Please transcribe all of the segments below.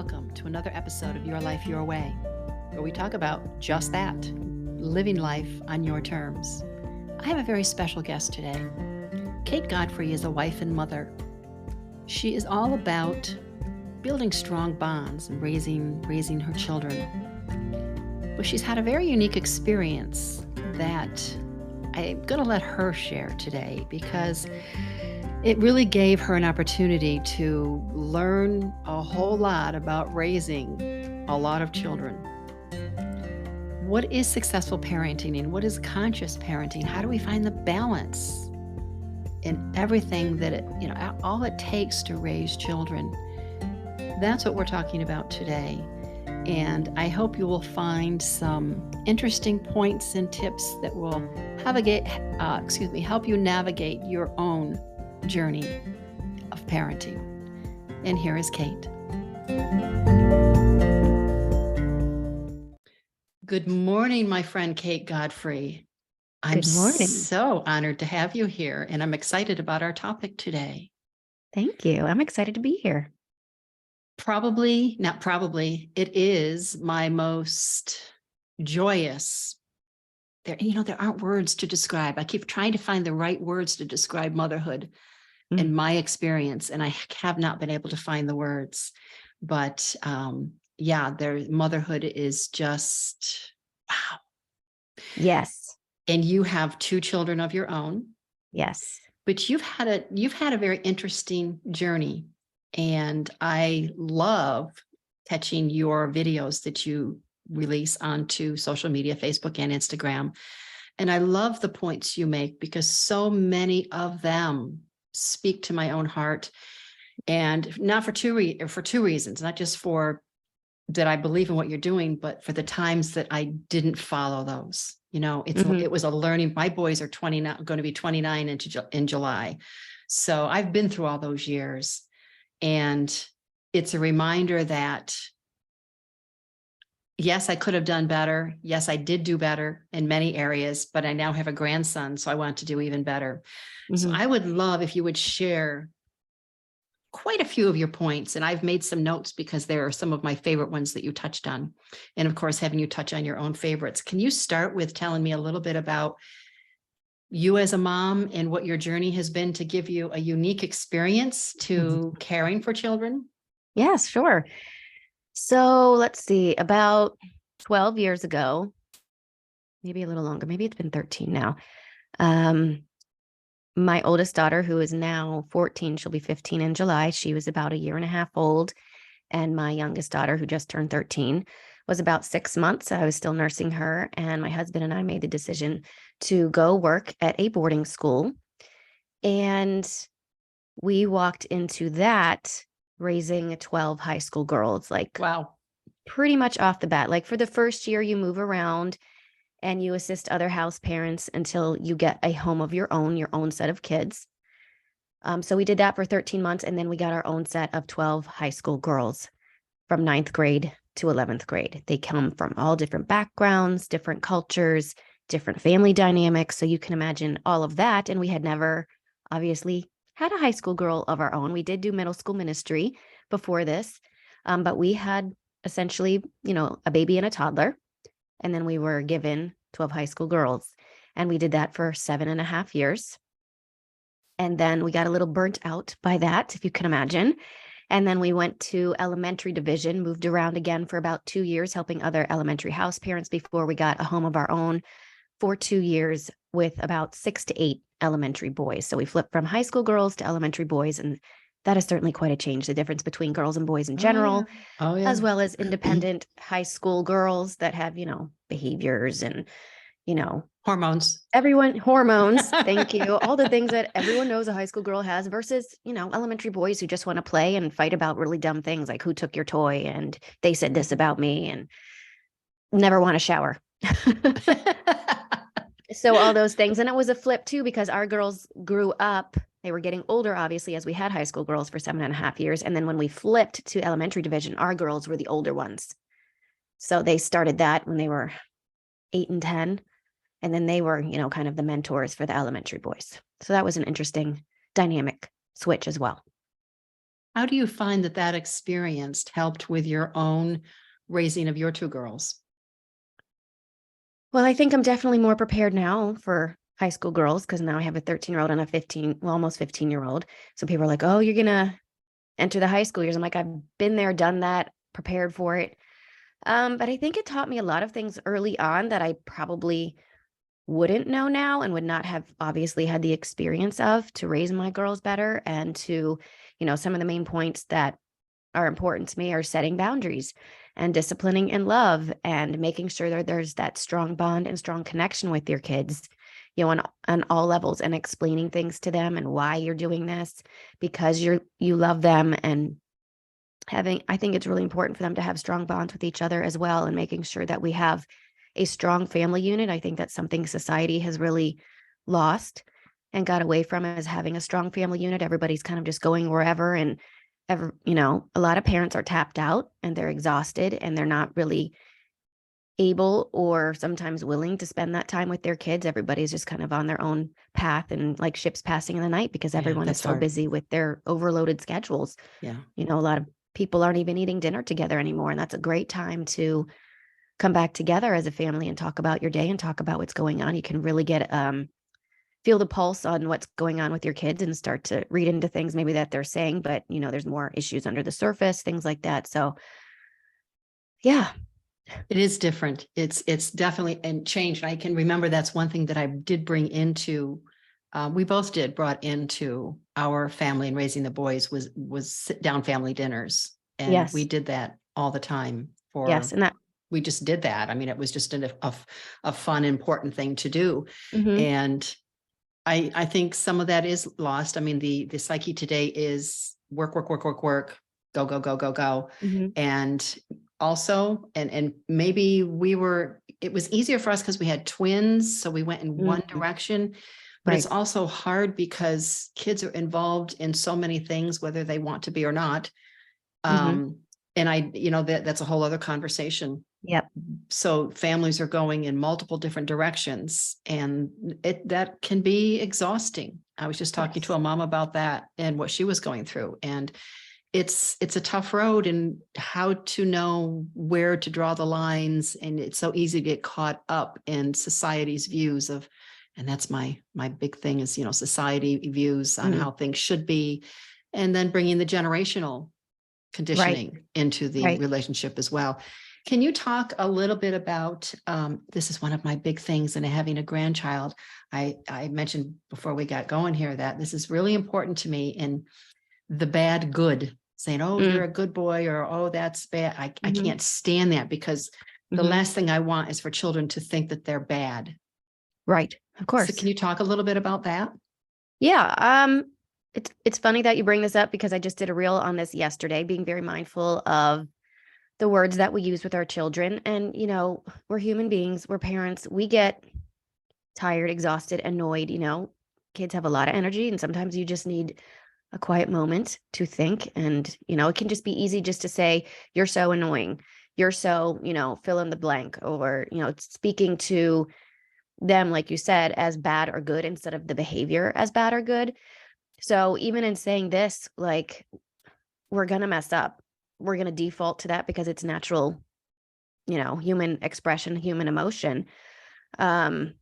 welcome to another episode of Your Life, Your Way, where we talk about just that, living life on your terms. I have a very special guest today. Kate Godfrey is a wife and mother. She is all about building strong bonds and raising her children. But she's had a very unique experience that I'm going to let her share today because it really gave her an opportunity to learn a whole lot about raising a lot of children. What is successful parenting and what is conscious parenting? How do we find the balance in everything that all it takes to raise children? That's what we're talking about today. And I hope you will find some interesting points and tips that will help you navigate your own journey of parenting. And here is Kate. Good morning, my friend Kate Godfrey. I'm Good morning. so honored to have you here, and I'm excited about our topic today. Thank you. I'm excited to be here. It is my most joyous. There aren't words to describe. I keep trying to find the right words to describe motherhood in my experience, and I have not been able to find the words. But motherhood is just wow. Yes. And you have two children of your own. Yes. But you've had a very interesting journey, and I love catching your videos that you release onto social media, Facebook and Instagram. And I love the points you make because so many of them speak to my own heart, and not for two reasons, not just for that I believe in what you're doing, but for the times that I didn't follow those. It was a learning. My boys are going to be 29 in July. So I've been through all those years, and it's a reminder that yes, I could have done better. Yes, I did do better in many areas, but I now have a grandson, so I want to do even better. So I would love if you would share quite a few of your points. And I've made some notes because there are some of my favorite ones that you touched on. And of course, having you touch on your own favorites. Can you start with telling me a little bit about you as a mom and what your journey has been to give you a unique experience to caring for children? Yes, sure. So let's see, about 12 years ago, maybe a little longer, maybe it's been 13 now. My oldest daughter, who is now 14, she'll be 15 in July. She was about a year and a half old. And my youngest daughter, who just turned 13, was about 6 months. I was still nursing her. And my husband and I made the decision to go work at a boarding school. And we walked into that raising 12 high school girls, Wow. pretty much off the bat. Like for the first year, you move around and you assist other house parents until you get a home of your own set of kids. So we did that for 13 months, and then we got our own set of 12 high school girls from 9th grade to 11th grade. They come from all different backgrounds, different cultures, different family dynamics. So you can imagine all of that. And we had never obviously had a high school girl of our own. We did do middle school ministry before this, but we had essentially, a baby and a toddler. And then we were given 12 high school girls. And we did that for 7.5 years. And then we got a little burnt out by that, if you can imagine. And then we went to elementary division, moved around again for about 2 years, helping other elementary house parents before we got a home of our own for 2 years with about 6 to 8 elementary boys. So we flipped from high school girls to elementary boys. And that is certainly quite a change, the difference between girls and boys in general, as well as independent high school girls that have, behaviors and, Hormones. Hormones. Thank you. All the things that everyone knows a high school girl has versus, elementary boys who just want to play and fight about really dumb things like who took your toy and they said this about me and never want to shower. So all those things. And it was a flip too, because our girls grew up, they were getting older, obviously, as we had high school girls for 7.5 years. And then when we flipped to elementary division, our girls were the older ones. So they started that when they were 8 and 10. And then they were, kind of the mentors for the elementary boys. So that was an interesting dynamic switch as well. How do you find that that experience helped with your own raising of your two girls? Well, I think I'm definitely more prepared now for high school girls because now I have a 13-year-old and a 15, well, almost 15-year-old. So people are like, oh, you're going to enter the high school years. I'm like, I've been there, done that, prepared for it. But I think it taught me a lot of things early on that I probably wouldn't know now and would not have obviously had the experience of to raise my girls better and to, some of the main points that are important to me are setting boundaries and disciplining in love and making sure that there's that strong bond and strong connection with your kids, on all levels, and explaining things to them and why you're doing this because you love them, and I think it's really important for them to have strong bonds with each other as well, and making sure that we have a strong family unit. I think that's something society has really lost and got away from, is having a strong family unit. Everybody's kind of just going wherever, and a lot of parents are tapped out and they're exhausted and they're not really able or sometimes willing to spend that time with their kids. Everybody's just kind of on their own path and like ships passing in the night because Yeah, everyone is that's so hard. busy with their overloaded schedules. Yeah. A lot of people aren't even eating dinner together anymore. And that's a great time to come back together as a family and talk about your day and talk about what's going on. You can really get feel the pulse on what's going on with your kids and start to read into things maybe that they're saying, but there's more issues under the surface, things like that. So yeah. It is different. It's definitely and changed. I can remember that's one thing that I did bring into, we both did brought into our family and raising the boys was sit down family dinners. And we Yes. did that all the time Yes. for, And that, we just did that. I mean, it was just a fun, important thing to do. mhm, And I think some of that is lost. I mean, the psyche today is work, work, work, work, work, go, go, go, go, go. mhm, And also, and maybe it was easier for us because we had twins. So we went in one mhm, direction, but it's right. also hard because kids are involved in so many things, whether they want to be or not. Mhm. Um, and that's a whole other conversation. Yep. So families are going in multiple different directions, and that can be exhausting. I was just talking to Yes. a mom about that and what she was going through, and it's a tough road, and how to know where to draw the lines. And it's so easy to get caught up in society's views of, and that's my big thing is, society views on Mm. how things should be, and then bringing the generational Right. conditioning into the Right. relationship as well. Can you talk a little bit about, this is one of my big things in having a grandchild. I mentioned before we got going here that this is really important to me, in the bad good, saying, oh, Mm. you're a good boy, or, oh, that's bad. I Mhm. can't stand that, because the Mhm. last thing I want is for children to think that they're bad. Right. Of So course. can you talk a little bit about that? Yeah. It's funny that you bring this up because I just did a reel on this yesterday, being very mindful of the words that we use with our children. And, we're human beings, we're parents, we get tired, exhausted, annoyed. Kids have a lot of energy, and sometimes you just need a quiet moment to think. And, it can just be easy just to say, you're so annoying. You're so, fill in the blank, or, speaking to them, like you said, as bad or good instead of the behavior as bad or good. So even in saying this, like, we're going to mess up. We're going to default to that because it's natural, human expression, human emotion. Um,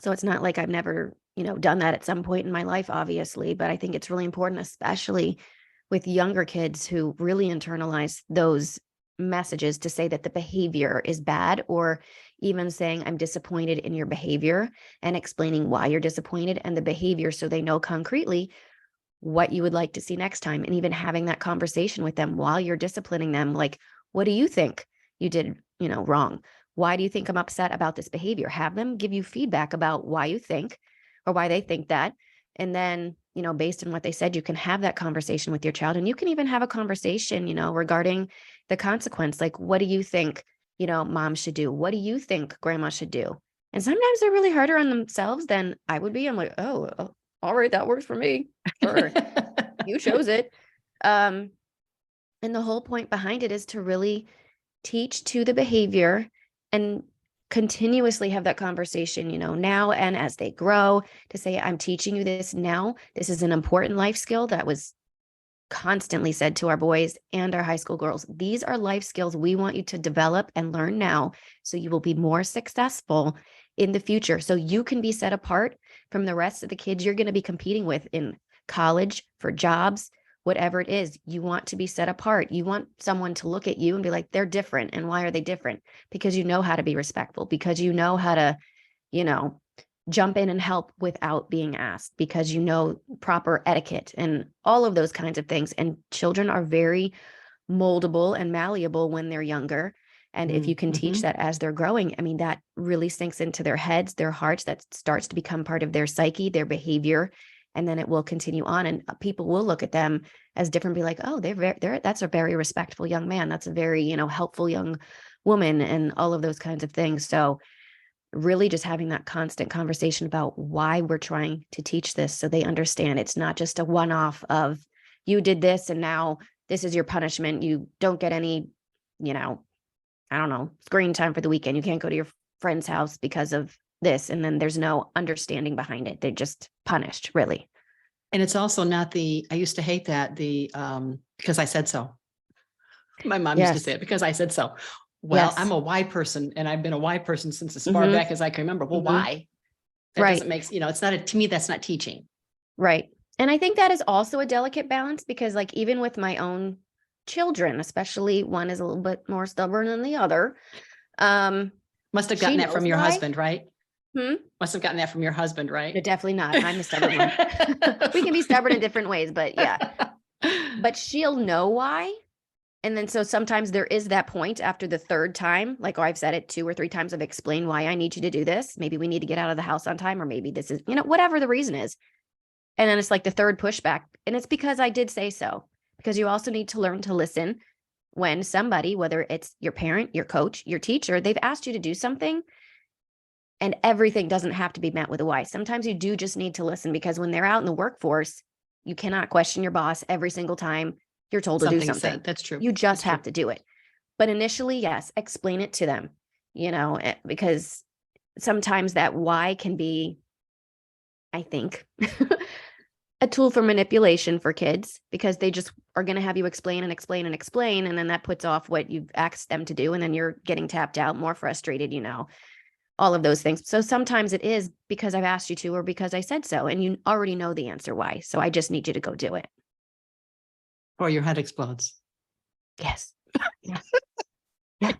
so it's not like I've never, done that at some point in my life, obviously, but I think it's really important, especially with younger kids who really internalize those messages, to say that the behavior is bad, or even saying, I'm disappointed in your behavior, and explaining why you're disappointed and the behavior, so they know concretely what you would like to see next time. And even having that conversation with them while you're disciplining them, like, what do you think you did, wrong? Why do you think I'm upset about this behavior? Have them give you feedback about why you think, or why they think that. And then, based on what they said, you can have that conversation with your child. And you can even have a conversation, regarding the consequence. Like, what do you think, mom should do? What do you think grandma should do? And sometimes they're really harder on themselves than I would be. I'm like, oh, all right, that works for me. Sure. You chose it. Um, and the whole point behind it is to really teach to the behavior, and continuously have that conversation, now and as they grow, to say, I'm teaching you this now. This is an important life skill that was constantly said to our boys and our high school girls, these are life skills we want you to develop and learn now so you will be more successful in the future. So you can be set apart from the rest of the kids you're going to be competing with in college, for jobs, whatever it is. You want to be set apart. You want someone to look at you and be like, they're different. And why are they different? Because you know how to be respectful, because you know how to, jump in and help without being asked, because you know proper etiquette and all of those kinds of things. And children are very moldable and malleable when they're younger. And if you can teach that as they're growing, I mean, that really sinks into their heads, their hearts, that starts to become part of their psyche, their behavior, and then it will continue on. And people will look at them as different, be like, oh, that's a very respectful young man. That's a very, helpful young woman, and all of those kinds of things. So really just having that constant conversation about why we're trying to teach this, so they understand it's not just a one-off of you did this and now this is your punishment. You don't get any, I don't know, screen time for the weekend. You can't go to your friend's house because of this. And then there's no understanding behind it. They're just punished, really. And it's also not I used to hate that, because I said so. My mom used to say it, because I said so. Well, Yes. I'm a why person, and I've been a why person since as far back as I can remember. Well, why? That doesn't make, it's not to me, that's not teaching. Right. And I think that is also a delicate balance, because like, even with my own children, especially one is a little bit more stubborn than the other. Must have gotten that from your husband, right? Must have gotten that from your husband, right? No, definitely not. I'm the stubborn one. We can be stubborn in different ways, but yeah. But she'll know why. And then so sometimes there is that point after the third time, like, oh, I've said it 2 or 3 times, I've explained why I need you to do this. Maybe we need to get out of the house on time, or maybe this is, whatever the reason is. And then it's like the third pushback. And it's because I did say so. Because you also need to learn to listen when somebody, whether it's your parent, your coach, your teacher, they've asked you to do something, and everything doesn't have to be met with a why. Sometimes you do just need to listen, because when they're out in the workforce, you cannot question your boss every single time you're told to do something. That's true. You just have to do it. But initially, yes, explain it to them, because sometimes that why can be, I think, a tool for manipulation for kids, because they just are going to have you explain and explain and explain. And then that puts off what you've asked them to do. And then you're getting tapped out, more frustrated, all of those things. So sometimes it is because I've asked you to, or because I said so, and you already know the answer why. So I just need you to go do it. Or your head explodes. Yes. I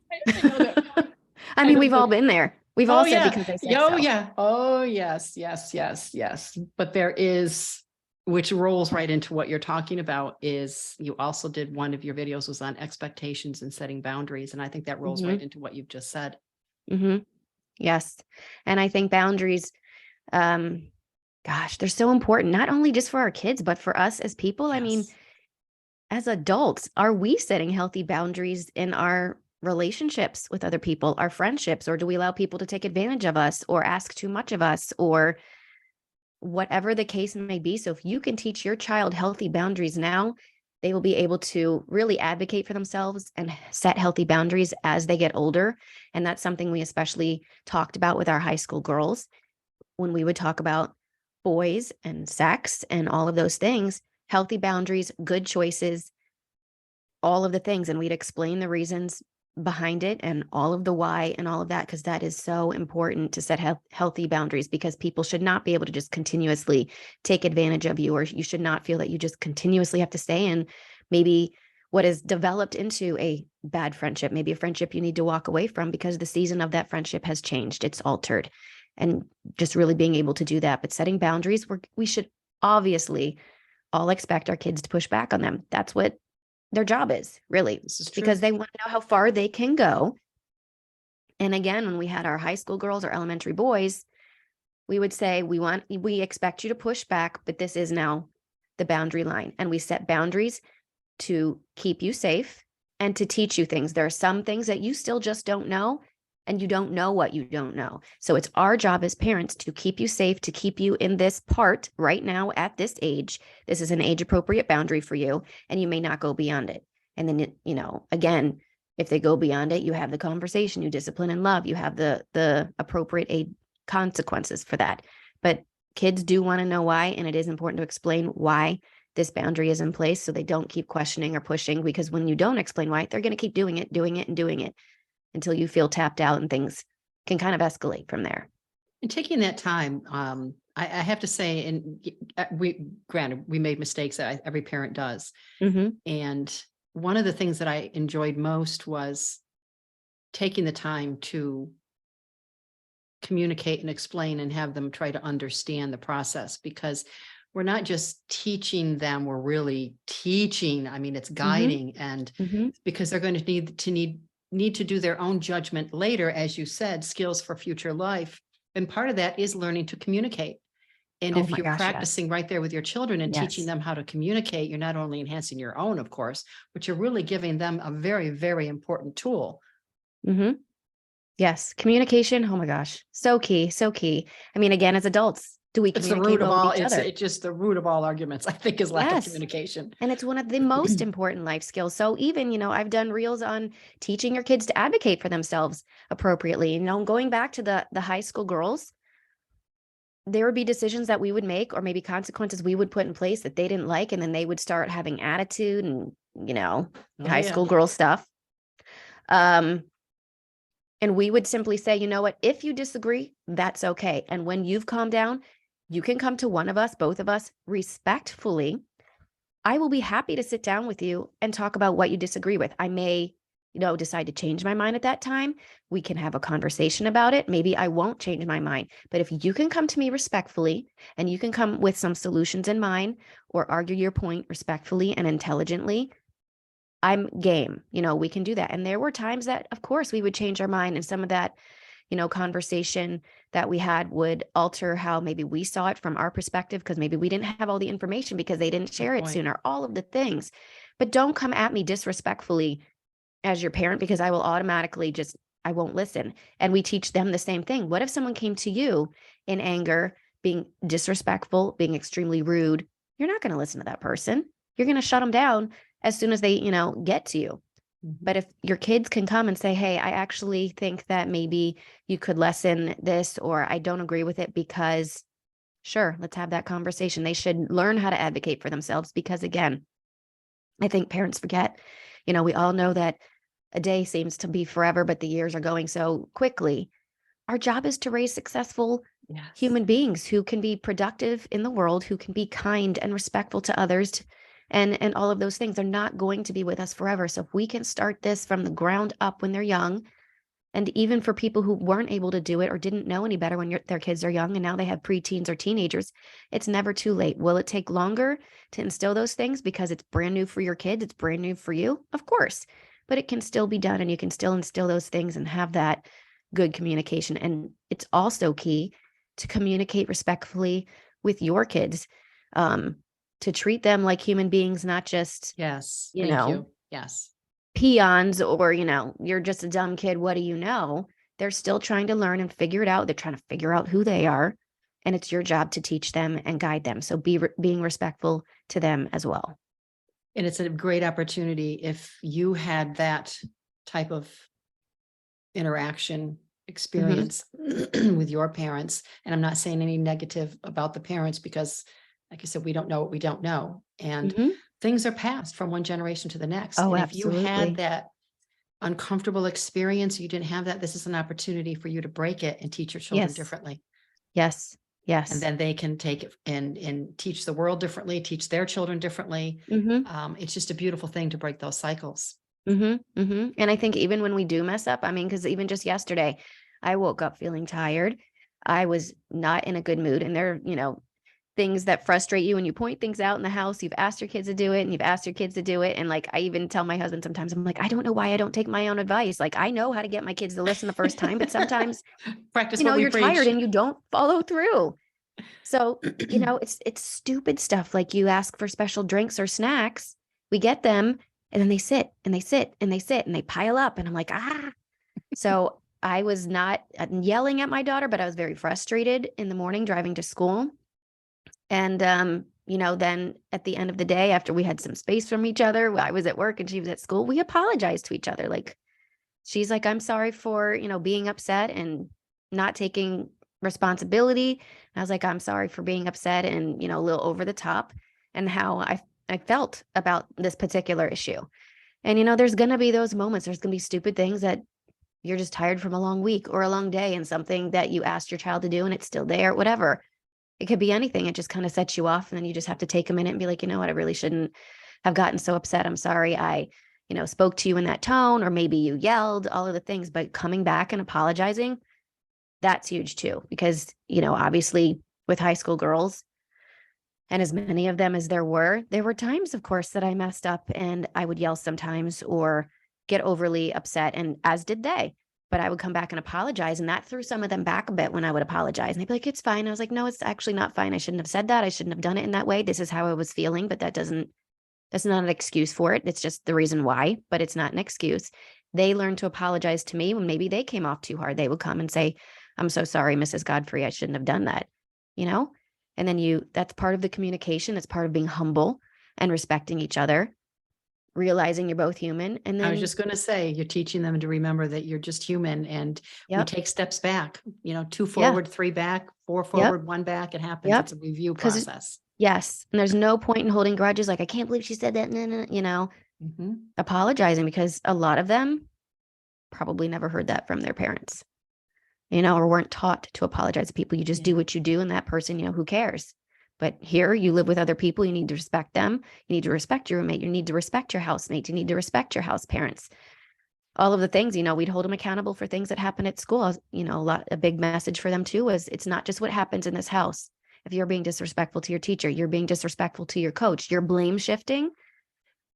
mean, we've all been there. We've all said because they said so. Yeah. Oh, yes. But there is, which rolls right into what you're talking about, is you also did, one of your videos was on expectations and setting boundaries. And I think that rolls right into what you've just said. Yes. And I think boundaries, they're so important, not only just for our kids, but for us as people. Yes. I mean, as adults, are we setting healthy boundaries in our relationships with other people, our friendships, or do we allow people to take advantage of us or ask too much of us, or whatever the case may be? So if you can teach your child healthy boundaries now, they will be able to really advocate for themselves and set healthy boundaries as they get older. And that's something we especially talked about with our high school girls when we would talk about boys and sex and all of those things. Healthy boundaries, good choices, all of the things. And we'd explain the reasons behind it and all of the why and all of that, because that is so important to set healthy boundaries, because people should not be able to just continuously take advantage of you, or you should not feel that you just continuously have to stay in maybe what is developed into a bad friendship, maybe a friendship you need to walk away from because the season of that friendship has changed, it's altered, and just really being able to do that. But setting boundaries, we should obviously all expect our kids to push back on them. That's what their job is, really, because they want to know how far they can go. And again, when we had our high school girls or elementary boys, we would say, we expect you to push back, but this is now the boundary line. And we set boundaries to keep you safe and to teach you things. There are some things that you still just don't know, and you don't know what you don't know. So it's our job as parents to keep you safe, to keep you in this part right now at this age. This is an age appropriate boundary for you, and you may not go beyond it. And then, again, if they go beyond it, you have the conversation, you discipline and love, you have the appropriate consequences for that. But kids do want to know why, and it is important to explain why this boundary is in place so they don't keep questioning or pushing, because when you don't explain why, they're going to keep doing it and doing it until you feel tapped out and things can kind of escalate from there. And taking that time, I have to say, and granted, we made mistakes that every parent does. Mm-hmm. And one of the things that I enjoyed most was taking the time to communicate and explain and have them try to understand the process, because we're not just teaching them, we're really teaching. I mean, it's guiding, and because they're going to need to do their own judgment later, as you said, skills for future life. And part of that is learning to communicate. And if you're practicing right there with your children and teaching them how to communicate, you're not only enhancing your own, of course, but you're really giving them a very, very important tool. Yes. Communication. Oh my gosh. So key. So key. I mean, again, as adults, do we communicate well with each other? It's just the root of all arguments, I think, is lack of communication. And it's one of the most important life skills. So even, I've done reels on teaching your kids to advocate for themselves appropriately. Going back to the high school girls, there would be decisions that we would make, or maybe consequences we would put in place that they didn't like. And then they would start having attitude and, high school girl stuff. And we would simply say, you know what, if you disagree, that's okay. And when you've calmed down, you can come to one of us, both of us, respectfully. I will be happy to sit down with you and talk about what you disagree with. I may, decide to change my mind at that time. We can have a conversation about it. Maybe I won't change my mind. But if you can come to me respectfully and you can come with some solutions in mind or argue your point respectfully and intelligently, I'm game. We can do that. And there were times that, of course, we would change our mind, and some of that, conversation that we had would alter how maybe we saw it from our perspective, because maybe we didn't have all the information because they didn't share it sooner, all of the things. But don't come at me disrespectfully as your parent, because I will automatically I won't listen. And we teach them the same thing. What if someone came to you in anger, being disrespectful, being extremely rude? You're not going to listen to that person. You're going to shut them down as soon as they, get to you. But if your kids can come and say, hey, I actually think that maybe you could lessen this, or I don't agree with it because, sure, let's have that conversation. They should learn how to advocate for themselves, because again, I think parents forget, we all know that a day seems to be forever, but the years are going so quickly. Our job is to raise successful human beings who can be productive in the world, who can be kind and respectful to others, and all of those things. Are not going to be with us forever. So if we can start this from the ground up when they're young, and even for people who weren't able to do it or didn't know any better when their kids are young and now they have preteens or teenagers, it's never too late. Will it take longer to instill those things because it's brand new for your kids? It's brand new for you, of course, but it can still be done, and you can still instill those things and have that good communication. And it's also key to communicate respectfully with your kids. To treat them like human beings, not just, peons, or, you're just a dumb kid. What do you know? They're still trying to learn and figure it out. They're trying to figure out who they are. And it's your job to teach them and guide them. So being respectful to them as well. And it's a great opportunity if you had that type of interaction experience with your parents. And I'm not saying any negative about the parents, because like I said, we don't know what we don't know. And things are passed from one generation to the next. Oh, and absolutely. If you had that uncomfortable experience, you didn't have that, this is an opportunity for you to break it and teach your children differently. Yes. And then they can take it and teach the world differently, teach their children differently. It's just a beautiful thing to break those cycles. And I think even when we do mess up, because even just yesterday, I woke up feeling tired. I was not in a good mood. And there, things that frustrate you when you point things out in the house. You've asked your kids to do it, and you've asked your kids to do it. And like, I even tell my husband sometimes, I'm like, I don't know why I don't take my own advice. Like, I know how to get my kids to listen the first time, but sometimes, practice you're tired and you don't follow through. So, it's stupid stuff. Like, you ask for special drinks or snacks, we get them, and then they sit and they sit and they sit and they pile up. And I'm like, So I was not yelling at my daughter, but I was very frustrated in the morning driving to school. And, then at the end of the day, after we had some space from each other, I was at work and she was at school, we apologized to each other. Like, she's like, I'm sorry for, being upset and not taking responsibility. And I was like, I'm sorry for being upset and, a little over the top. and how I felt about this particular issue. And, there's going to be those moments. There's going to be stupid things that you're just tired from a long week or a long day, and something that you asked your child to do and it's still there, whatever. It could be anything. It just kind of sets you off. And then you just have to take a minute and be like, you know what? I really shouldn't have gotten so upset. I'm sorry. I, spoke to you in that tone, or maybe you yelled, all of the things, but coming back and apologizing, that's huge too. Because, obviously with high school girls, and as many of them as there were times, of course, that I messed up and I would yell sometimes or get overly upset, and as did they. But I would come back and apologize, and that threw some of them back a bit when I would apologize. And they'd be like, it's fine. I was like, no, it's actually not fine. I shouldn't have said that. I shouldn't have done it in that way. This is how I was feeling, but that's not an excuse for it. It's just the reason why, but it's not an excuse. They learned to apologize to me when maybe they came off too hard. They would come and say, I'm so sorry, Mrs. Godfrey. I shouldn't have done that, And then that's part of the communication. It's part of being humble and respecting each other, realizing you're both human. And then I was just going to say, you're teaching them to remember that you're just human, and we Yep. take steps back, 2 Yeah. forward, 3 back, 4 Yep. forward, 1 back. It happens. Yep. It's a review 'Cause process. Yes. And there's no point in holding grudges. Like, I can't believe she said that. No, Mhm. apologizing, because a lot of them probably never heard that from their parents, or weren't taught to apologize to people. You just do Yeah. what you do, and that person, who cares? But here you live with other people. You need to respect them. You need to respect your roommate. You need to respect your housemate. You need to respect your house parents. All of the things, we'd hold them accountable for things that happen at school. A big message for them too was, it's not just what happens in this house. If you're being disrespectful to your teacher, you're being disrespectful to your coach, you're blame shifting,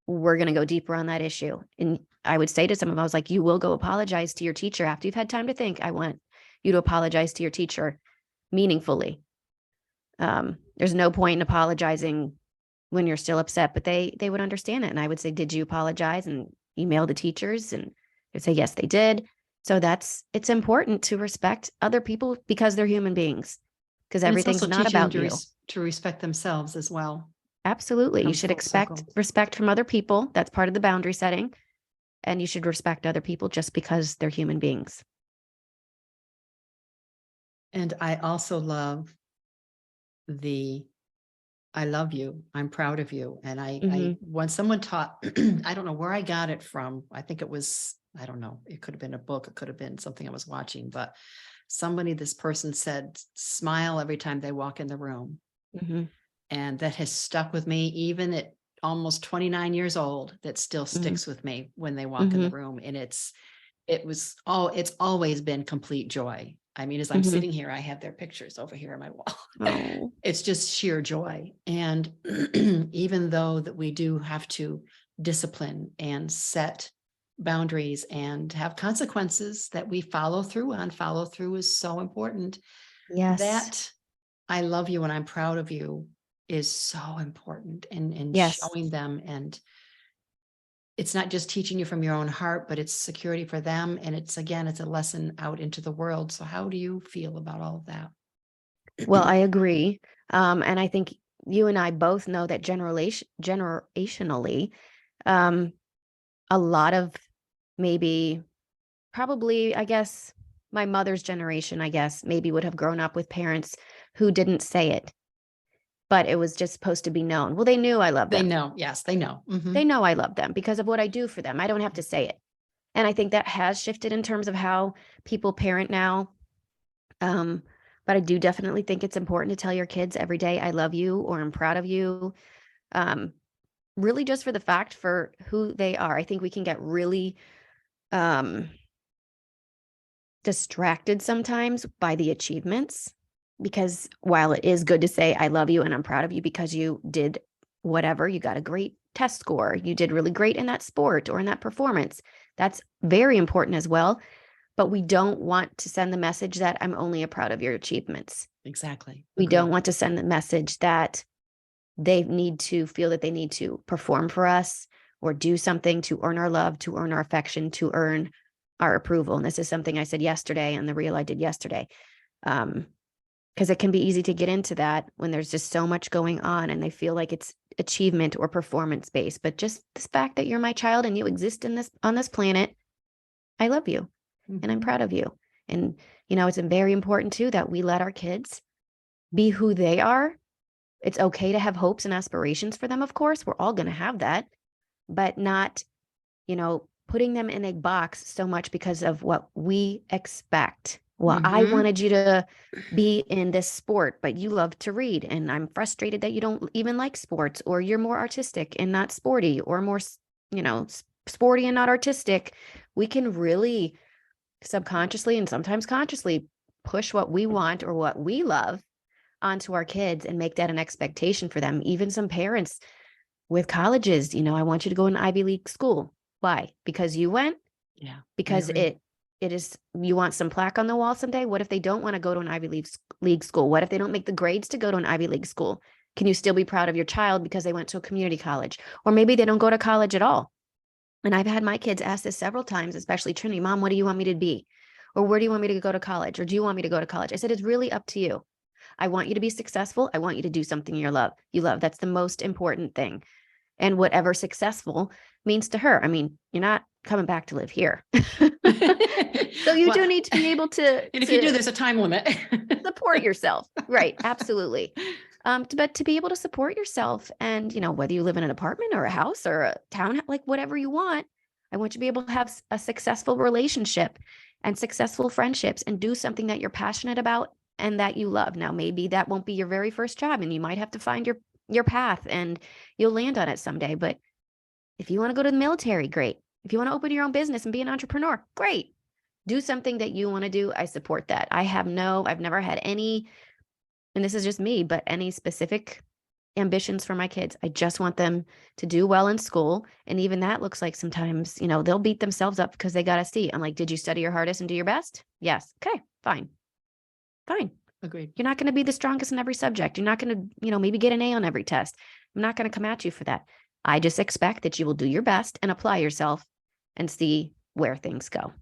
we're going to go deeper on that issue. And I would say to some of them, I was like, you will go apologize to your teacher after you've had time to think. I want you to apologize to your teacher meaningfully. There's no point in apologizing when you're still upset, but they would understand it. And I would say, did you apologize? And email the teachers, and they'd say, yes, they did. So it's important to respect other people because they're human beings, because And it's everything's also not teaching them about you. to respect themselves as well. Absolutely. You Comes should full expect circle. respect from other people. That's part of the boundary setting. And you should respect other people just because they're human beings. And I also love I love you, I'm proud of you. And when someone taught, I don't know where I got it from. I think it was, I don't know, it could have been a book, it could have been something I was watching, but this person said, smile every time they walk in the room. Mm-hmm. And that has stuck with me, even at almost 29 years old. That still Mm-hmm. sticks with me when they walk in the room. And it's always been complete joy. I mean, as I'm sitting here, I have their pictures over here on my wall. Oh, It's just sheer joy. And even though that we do have to discipline and set boundaries and have consequences that we follow through is so important. yes. That I love you and I'm proud of you is so important, and Yes. showing them. And it's not just teaching you from your own heart, but it's security for them. And it's a lesson out into the world. So how do you feel about all of that? Well, I agree. And I think you and I both know that generationally, a lot of probably, I guess, my mother's generation, I guess, maybe would have grown up with parents who didn't say it, but it was just supposed to be known. Well, they knew I loved They them. know. Yes, they know. Mhm. They know I love them because of what I do for them. I don't have to say it. And I think that has shifted in terms of how people parent now. But I do definitely think it's important to tell your kids every day, I love you, or I'm proud of you. Really just for the fact for who they are. I think we can get really distracted sometimes by the achievements, because while it is good to say, I love you and I'm proud of you because you did whatever, you got a great test score, you did really great in that sport or in that performance. That's very important as well. But we don't want to send the message that I'm only proud of your achievements. Exactly. We Agreed. don't want to send the message that they need to feel that they need to perform for us or do something to earn our love, to earn our affection, to earn our approval. And this is something I said yesterday and the reel I did yesterday. Because it can be easy to get into that when there's just so much going on and they feel like it's achievement or performance based. But just the fact that you're my child and you exist on this planet, I love you. And I'm proud of you. And, it's very important too that we let our kids be who they are It's okay to have hopes and aspirations for them, of course. We're all going to have that, but not, putting them in a box so much because of what we expect. Well, I Mm-hmm. wanted you to be in this sport, but you love to read. And I'm frustrated that you don't even like sports, or you're more artistic and not sporty, or more, sporty and not artistic. We can really subconsciously and sometimes consciously push what we want or what we love onto our kids and make that an expectation for them. Even some parents with colleges, I want you to go to an Ivy League school. Why? Because you went? Yeah, I Because agree. it is, you want some plaque on the wall someday? What if they don't want to go to an Ivy League school? What if they don't make the grades to go to an Ivy League school? Can you still be proud of your child because they went to a community college? Or maybe they don't go to college at all. And I've had my kids ask this several times, especially Trinity, Mom, what do you want me to be? Or where do you want me to go to college? Or do you want me to go to college? I said, it's really up to you. I want you to be successful. I want you to do something you love. That's the most important thing. And whatever successful means to her. I mean, you're not coming back to live here. So you do Well, need to be able to and if you do, there's a time limit. support yourself. Right. Absolutely. But to be able to support yourself, and, whether you live in an apartment or a house or a town, like whatever you want, I want you to be able to have a successful relationship and successful friendships and do something that you're passionate about and that you love. Now, maybe that won't be your very first job, and you might have to find your path and you'll land on it someday. But if you want to go to the military, great. If you want to open your own business and be an entrepreneur, great. Do something that you want to do. I support that. I've never had any, and this is just me, but any specific ambitions for my kids. I just want them to do well in school. And even that looks like sometimes, they'll beat themselves up because they got a C. I'm like, did you study your hardest and do your best? Yes. Okay, fine. Fine. Agreed. You're not going to be the strongest in every subject. You're not going to, maybe get an A on every test. I'm not going to come at you for that. I just expect that you will do your best and apply yourself and see where things go.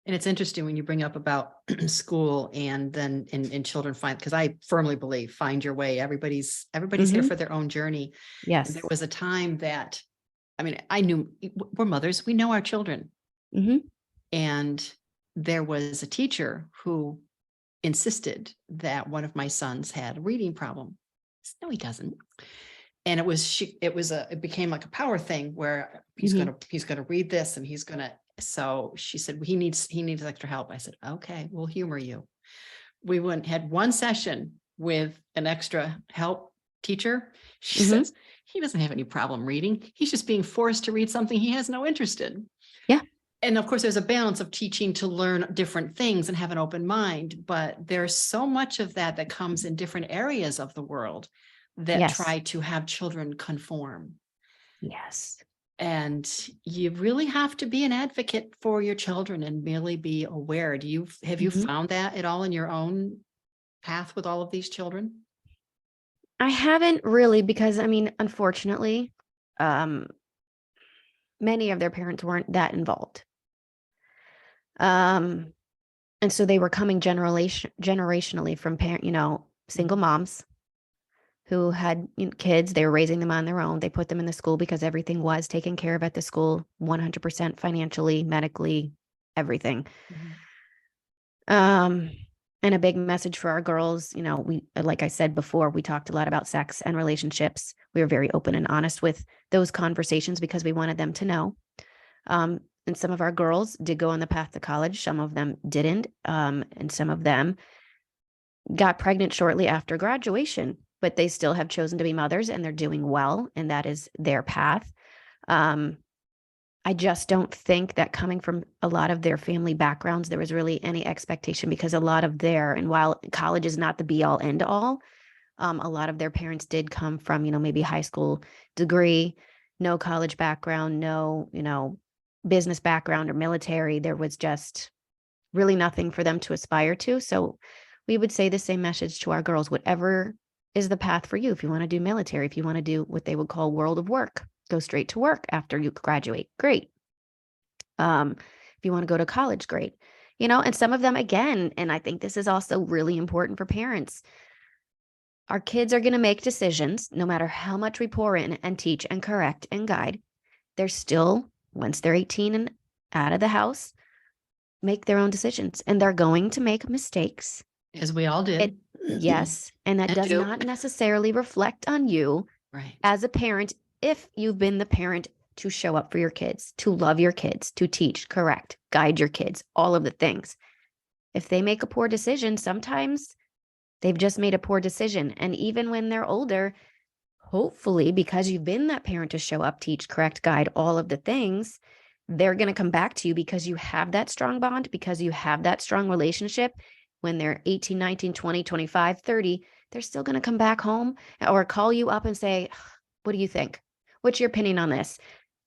And it's interesting when you bring up about school and then in children find, because I firmly believe find your way. Everybody's here for their own journey. And there Yes. was a time that, I mean, I knew we're mothers, we know our children. Mm-hmm. And there was a teacher who insisted that one of my sons had a reading problem. I said, no, he doesn't. And it became like a power thing where he's gonna read this and so she said, he needs extra help. I said, okay, we'll humor you. We had one session with an extra help teacher. She says, he doesn't have any problem reading. He's just being forced to read something he has no interest in. Yeah. And of course, there's a balance of teaching to learn different things and have an open mind, but there's so much of that comes in different areas of the world that try to have children conform. Yes. And you really have to be an advocate for your children and really be aware. Have you found that at all in your own path with all of these children? I haven't really, because unfortunately, many of their parents weren't that involved. And so they were coming generationally from single moms who had kids. They were raising them on their own. They put them in the school because everything was taken care of at the school, 100% financially, medically, everything. And a big message for our girls, we, like I said before, we talked a lot about sex and relationships. We were very open and honest with those conversations because we wanted them to know. And some of our girls did go on the path to college. Some of them didn't. And some of them got pregnant shortly after graduation, but they still have chosen to be mothers and they're doing well. And that is their path. I just don't think that coming from a lot of their family backgrounds, there was really any expectation, because a lot of and while college is not the be all end all, a lot of their parents did come from, maybe high school degree, no college background, no, business background or military. There was just really nothing for them to aspire to. So we would say the same message to our girls: whatever is the path for you. If you want to do military, if you want to do what they would call world of work, go straight to work after you graduate, great. If you want to go to college, great. And some of them, again, and I think this is also really important for parents, our kids are going to make decisions no matter how much we pour in and teach and correct and guide. They're still, once they're 18 and out of the house, make their own decisions, and they're going to make mistakes. As we all did. Yes. And that does do. not necessarily reflect on you Right. as a parent if you've been the parent to show up for your kids, to love your kids, to teach, correct, guide your kids, all of the things. If they make a poor decision, sometimes they've just made a poor decision. And even when they're older, hopefully, because you've been that parent to show up, teach, correct, guide, all of the things, they're going to come back to you because you have that strong bond, because you have that strong relationship. When they're 18, 19, 20, 25, 30, they're still going to come back home or call you up and say, what do you think? What's your opinion on this?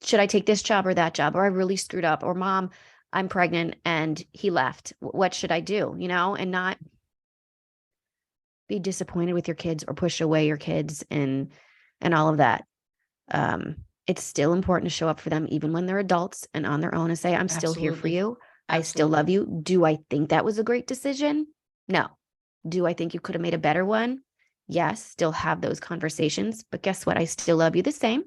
Should I take this job or that job? Or I really screwed up? Or mom, I'm pregnant and he left. What should I do? And not be disappointed with your kids or push away your kids and all of that. It's still important to show up for them, even when they're adults and on their own, and say, I'm still here for Absolutely. you. I still love you. Do I think that was a great decision? No. Do I think you could have made a better one? Yes. Still have those conversations, but guess what? I still love you the same.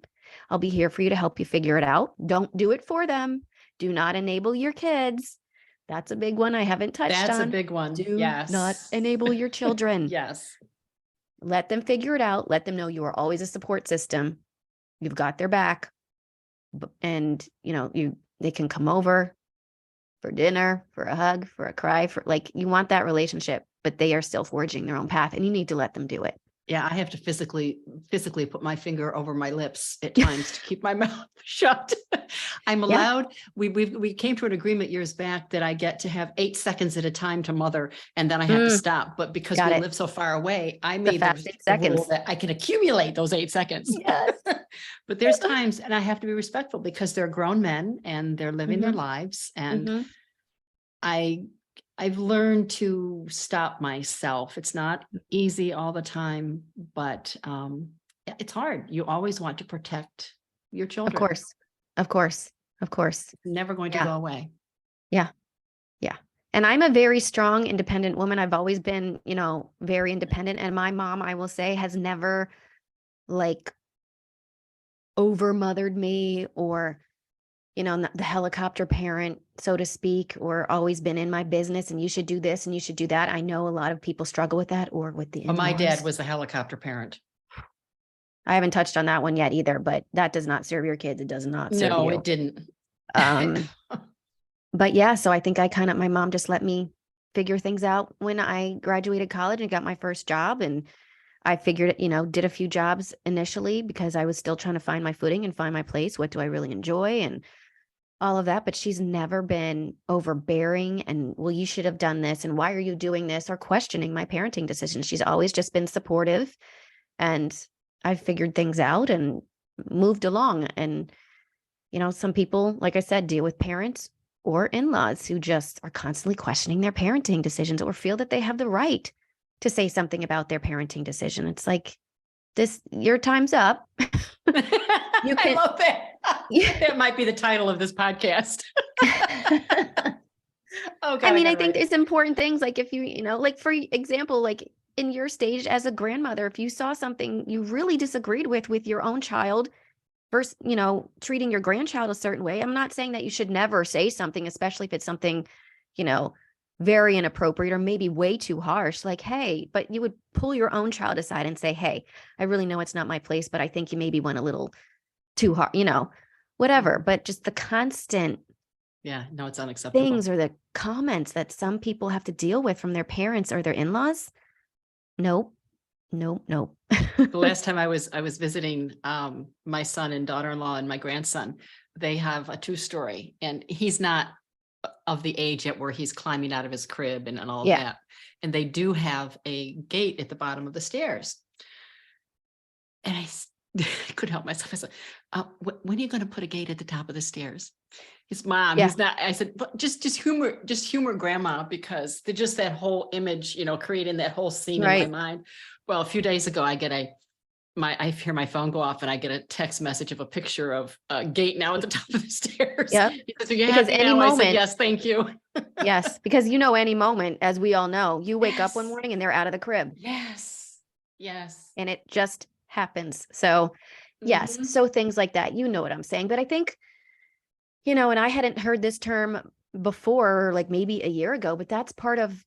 I'll be here for you to help you figure it out. Don't do it for them. Do not enable your kids. That's a big one I haven't touched on. That's a big one. Do Yes. not enable your children. Yes. Let them figure it out. Let them know you are always a support system. You've got their back. And, they can come over for dinner, for a hug, for a cry, you want that relationship, but they are still forging their own path and you need to let them do it. Yeah, I have to physically put my finger over my lips at times to keep my mouth shut. I'm allowed, we came to an agreement years back that I get to have 8 seconds at a time to mother, and then I have to stop. But because we live so far away, I made the rule that I can accumulate those 8 seconds. Yes. But there's times, and I have to be respectful because they're grown men and they're living their lives. And I've learned to stop myself. It's not easy all the time, but it's hard. You always want to protect your children. Of course. It's never going to go away. Yeah. And I'm a very strong, independent woman. I've always been, very independent. And my mom, I will say, has never over mothered me or, the helicopter parent, so to speak, or always been in my business and you should do this and you should do that. I know a lot of people struggle with that or with the in-laws. My dad was a helicopter parent. I haven't touched on that one yet either, but that does not serve your kids. It does not serve you. No, it didn't. But yeah, so I think my mom just let me figure things out when I graduated college and got my first job. And I figured, did a few jobs initially because I was still trying to find my footing and find my place. What do I really enjoy? And all of that. But she's never been overbearing and, well, you should have done this. And why are you doing this? Or questioning my parenting decisions. She's always just been supportive. And I figured things out and moved along. And, some people, like I said, deal with parents or in-laws who just are constantly questioning their parenting decisions or feel that they have the right to say something about their parenting decision. It's like, your time's up. I love that. That might be the title of this podcast. I think there's important things. Like if you, for example, like in your stage as a grandmother, if you saw something you really disagreed with your own child versus, treating your grandchild a certain way. I'm not saying that you should never say something, especially if it's something, very inappropriate or maybe way too harsh, like, hey, but you would pull your own child aside and say, hey, I really know it's not my place, but I think you maybe went a little too hard, whatever. But just the constant it's unacceptable things or the comments that some people have to deal with from their parents or their in-laws. Nope. The last time I was visiting my son and daughter-in-law and my grandson, they have a 2-story, and he's not of the age yet where he's climbing out of his crib and all of that. And they do have a gate at the bottom of the stairs. And I couldn't help myself. I said, when are you going to put a gate at the top of the stairs? His mom, he's not. I said, but just humor grandma, because they're just that whole image, creating that whole scene in my mind. Well, a few days ago, I hear my phone go off and I get a text message of a picture of a gate now at the top of the stairs. Yeah. Because any moment, I said, yes, thank you. Yes. Because any moment, as we all know, you wake up one morning and they're out of the crib. Yes. And it just happens. So yes. So things like that, what I'm saying. But I think, and I hadn't heard this term before, like maybe a year ago, but that's part of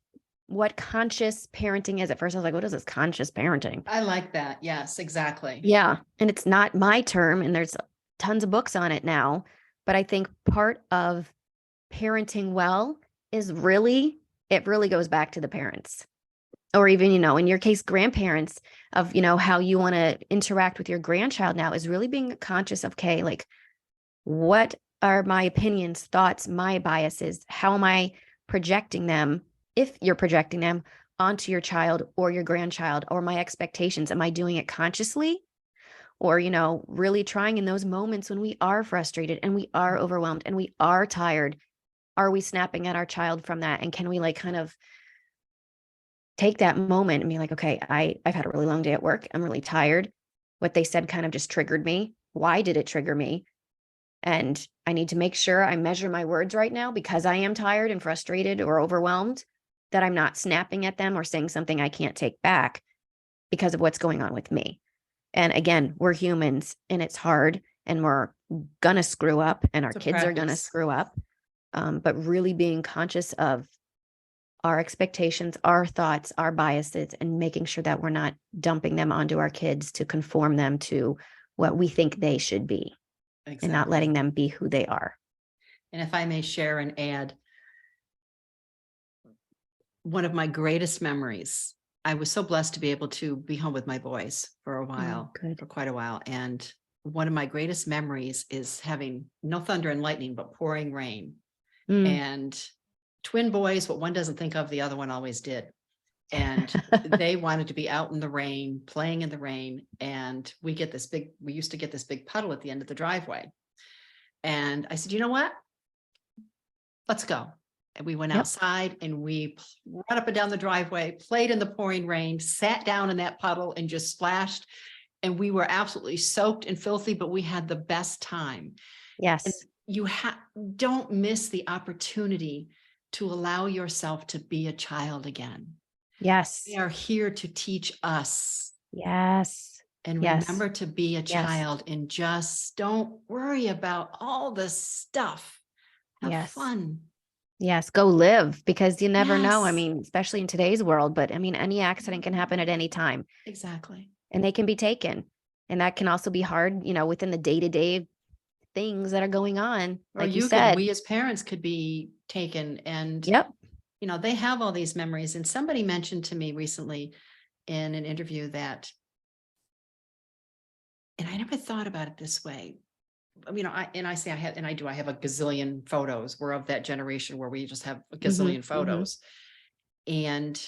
what conscious parenting is. At first I was like, what is this conscious parenting? I like that. Yes, exactly. Yeah. And it's not my term, and there's tons of books on it now. But I think part of parenting well is it really goes back to the parents, or even, in your case, grandparents, of, how you want to interact with your grandchild now, is really being conscious of, okay, like, what are my opinions, thoughts, my biases? How am I projecting them, if you're projecting them, onto your child or your grandchild, or my expectations? Am I doing it consciously? Or, really trying in those moments when we are frustrated and we are overwhelmed and we are tired, are we snapping at our child from that? And can we, like, kind of take that moment and be like, okay, I've had a really long day at work. I'm really tired. What they said kind of just triggered me. Why did it trigger me? And I need to make sure I measure my words right now, because I am tired and frustrated or overwhelmed, that I'm not snapping at them or saying something I can't take back because of what's going on with me. And again, we're humans, and it's hard, and we're going to screw up, and our kids are going to screw up. But really being conscious of our expectations, our thoughts, our biases, and making sure that we're not dumping them onto our kids to conform them to what we think they should be. Exactly. And not letting them be who they are. And if I may share and add, one of my greatest memories, I was so blessed to be able to be home with my boys for a while, for quite a while. And one of my greatest memories is having no thunder and lightning, but pouring rain. And twin boys, what one doesn't think of, the other one always did. And they wanted to be out in the rain, playing in the rain. And we used to get this big puddle at the end of the driveway. And I said, you know what? Let's go. And we went outside, and we ran up and down the driveway, played in the pouring rain, sat down in that puddle and just splashed. And we were absolutely soaked and filthy, but we had the best time. Yes. And don't miss the opportunity to allow yourself to be a child again. Yes. They are here to teach us. Yes. And remember to be a child, and just don't worry about all the stuff. Have fun. Yes. Go live, because you never know. I mean, especially in today's world, but I mean, any accident can happen at any time. Exactly. And they can be taken. And that can also be hard, within the day-to-day things that are going on. Or like you said, we as parents could be taken, and they have all these memories. And somebody mentioned to me recently in an interview that, and I never thought about it this way. I have a gazillion photos. We're of that generation where we just have a gazillion photos. And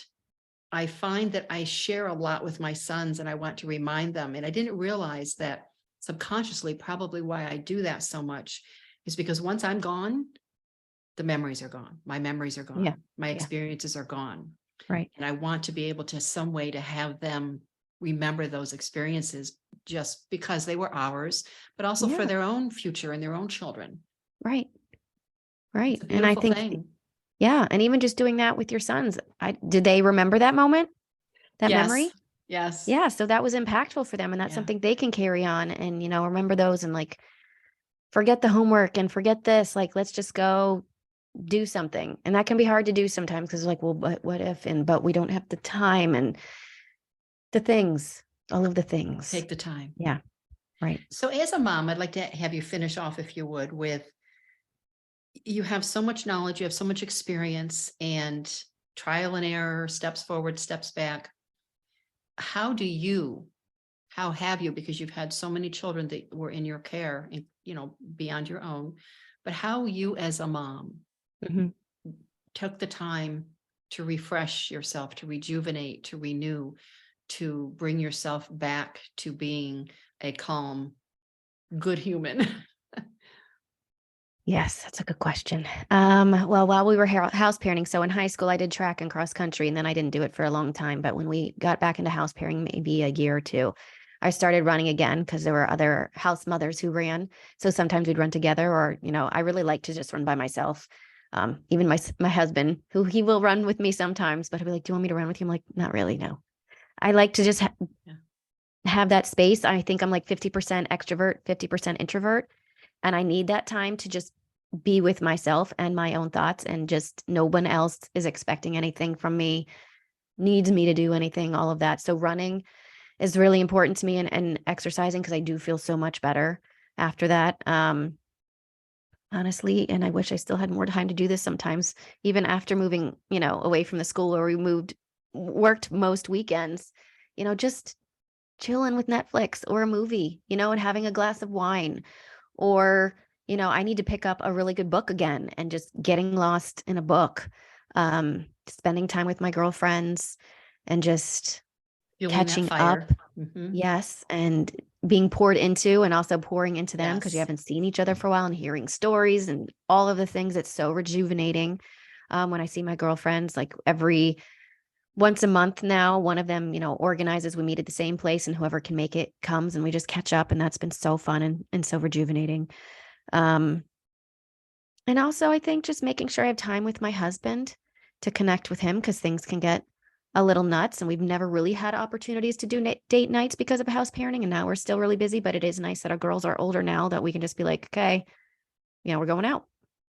I find that I share a lot with my sons, and I want to remind them. And I didn't realize that subconsciously, probably why I do that so much is because once I'm gone, the memories are gone. My memories are gone. My experiences are gone. Right. And I want to be able to some way to have them remember those experiences, just because they were ours, but also for their own future and their own children. Right. Right. It's a beautiful thing. And even just doing that with your sons. Did they remember that moment? That memory? Yes. Yeah. So that was impactful for them. And that's something they can carry on and, remember those, and, like, forget the homework and forget this. Like, let's just go do something. And that can be hard to do sometimes, because, like, well, but what if, but we don't have the time, and the things, all of the things. Take the time. Yeah. Right. So as a mom, I'd like to have you finish off, if you would, with, you have so much knowledge, you have so much experience, and trial and error, steps forward, steps back. How have you, because you've had so many children that were in your care, and, beyond your own, but how you as a mom took the time to refresh yourself, to rejuvenate, to renew, to bring yourself back to being a calm, good human? Yes, that's a good question. Well, while we were house parenting, so in high school, I did track and cross country, and then I didn't do it for a long time. But when we got back into house parenting, maybe a year or two, I started running again, because there were other house mothers who ran. So sometimes we'd run together, or, I really like to just run by myself. Even my husband, who he will run with me sometimes, but he'll be like, do you want me to run with you? I'm like, not really, no. I like to just have that space. I think I'm like 50% extrovert, 50% introvert. And I need that time to just be with myself and my own thoughts, and just no one else is expecting anything from me, needs me to do anything, all of that. So running is really important to me, and exercising, because I do feel so much better after that. Honestly, and I wish I still had more time to do this sometimes, even after moving, away from the school where we worked most weekends, just chilling with Netflix or a movie, and having a glass of wine, or, I need to pick up a really good book again and just getting lost in a book, spending time with my girlfriends and just Fueling that catching up. fire. Mhm. Yes, and being poured into and also pouring into them, because you Yes. haven't seen each other for a while, and hearing stories and all of the things. It's so rejuvenating. When I see my girlfriends, like every once a month now, one of them, organizes, we meet at the same place, and whoever can make it comes, and we just catch up. And that's been so fun and so rejuvenating. Um, and also, I think just making sure I have time with my husband to connect with him, because things can get a little nuts. And we've never really had opportunities to do date nights because of house parenting. And now we're still really busy, but it is nice that our girls are older now, that we can just be like, okay, we're going out,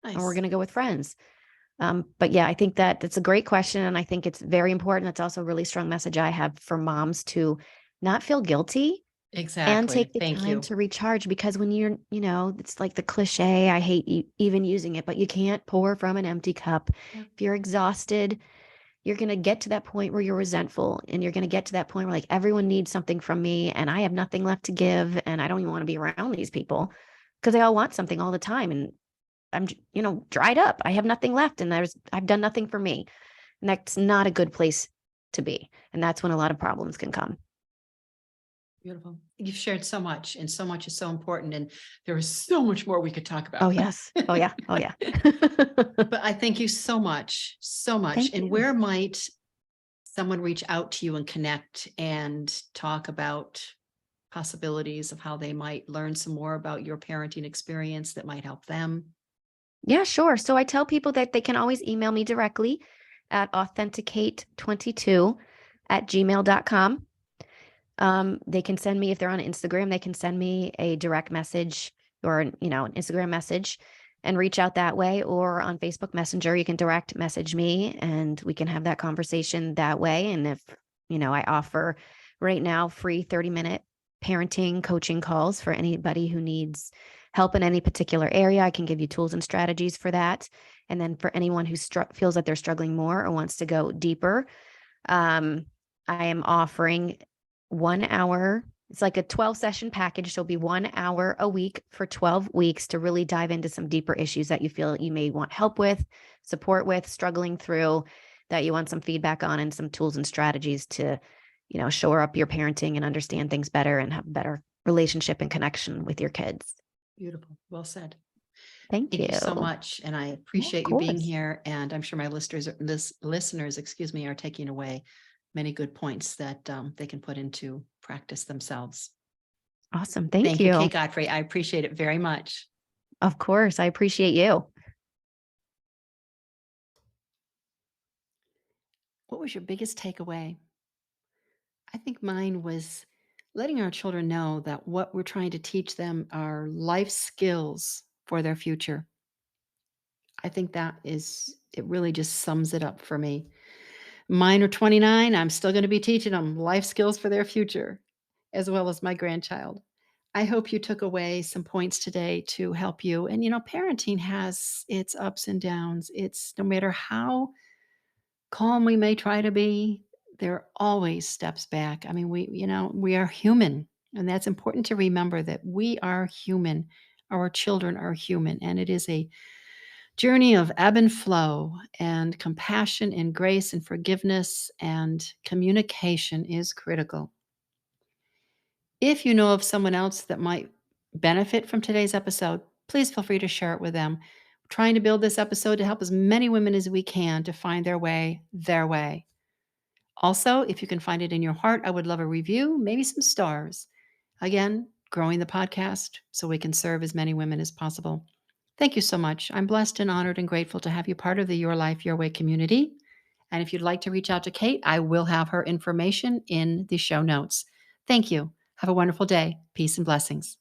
and we're Nice. going to go with friends. But yeah, I think that that's a great question. And I think it's very important. That's also a really strong message I have for moms, to not feel guilty and Exactly. take the Thank time you. to recharge, because when you're, it's like the cliche, I hate even using it, but you can't pour from an empty cup. Yeah. If you're exhausted, you're going to get to that point where you're resentful, and you're going to get to that point where, like, everyone needs something from me and I have nothing left to give. And I don't even want to be around these people, because they all want something all the time. And I'm, dried up. I have nothing left, and I've done nothing for me. And that's not a good place to be. And that's when a lot of problems can come. Beautiful. You've shared so much, and so much is so important. And there is so much more we could talk Oh, about. yes. Oh, yeah. Oh, yeah. But I thank you so much, so much. Thank And you. where might someone reach out to you and connect and talk about possibilities of how they might learn some more about your parenting experience that might help them? Yeah, sure. So I tell people that they can always email me directly at authentikate22@gmail.com. They can send me, if they're on Instagram, they can send me a direct message, or, an Instagram message, and reach out that way. Or on Facebook Messenger, you can direct message me, and we can have that conversation that way. And if, I offer right now free 30-minute parenting coaching calls for anybody who needs help in any particular area. I can give you tools and strategies for that. And then for anyone who feels that they're struggling more or wants to go deeper, um, I am offering 1 hour. It's like a 12 session package. So it'll be 1 hour a week for 12 weeks to really dive into some deeper issues that you feel you may want help with, support with, struggling through, that you want some feedback on, and some tools and strategies to, shore up your parenting and understand things better and have a better relationship and connection with your kids. Beautiful. Well said. Thank Thank you. you so much. And I Yeah, of appreciate you being course. here. And I'm sure my listeners, excuse me, are taking away many good points that they can put into practice themselves. Awesome. Thank Thank you, you. Kate Godfrey. I appreciate it very much. Of course. I appreciate you. What was your biggest takeaway? I think mine was letting our children know that what we're trying to teach them are life skills for their future. I think it really just sums it up for me. Mine are 29. I'm still going to be teaching them life skills for their future, as well as my grandchild. I hope you took away some points today to help you. And, parenting has its ups and downs. It's no matter how calm we may try to be, there are always steps back. I mean, we are human, and that's important to remember, that we are human. Our children are human, and it is a journey of ebb and flow, and compassion and grace and forgiveness and communication is critical. If you know of someone else that might benefit from today's episode, please feel free to share it with them. We're trying to build this episode to help as many women as we can to find their way, their way. Also, if you can find it in your heart, I would love a review, maybe some stars. Again, growing the podcast so we can serve as many women as possible. Thank you so much. I'm blessed and honored and grateful to have you part of the Your Life, Your Way community. And if you'd like to reach out to Kate, I will have her information in the show notes. Thank you. Have a wonderful day. Peace and blessings.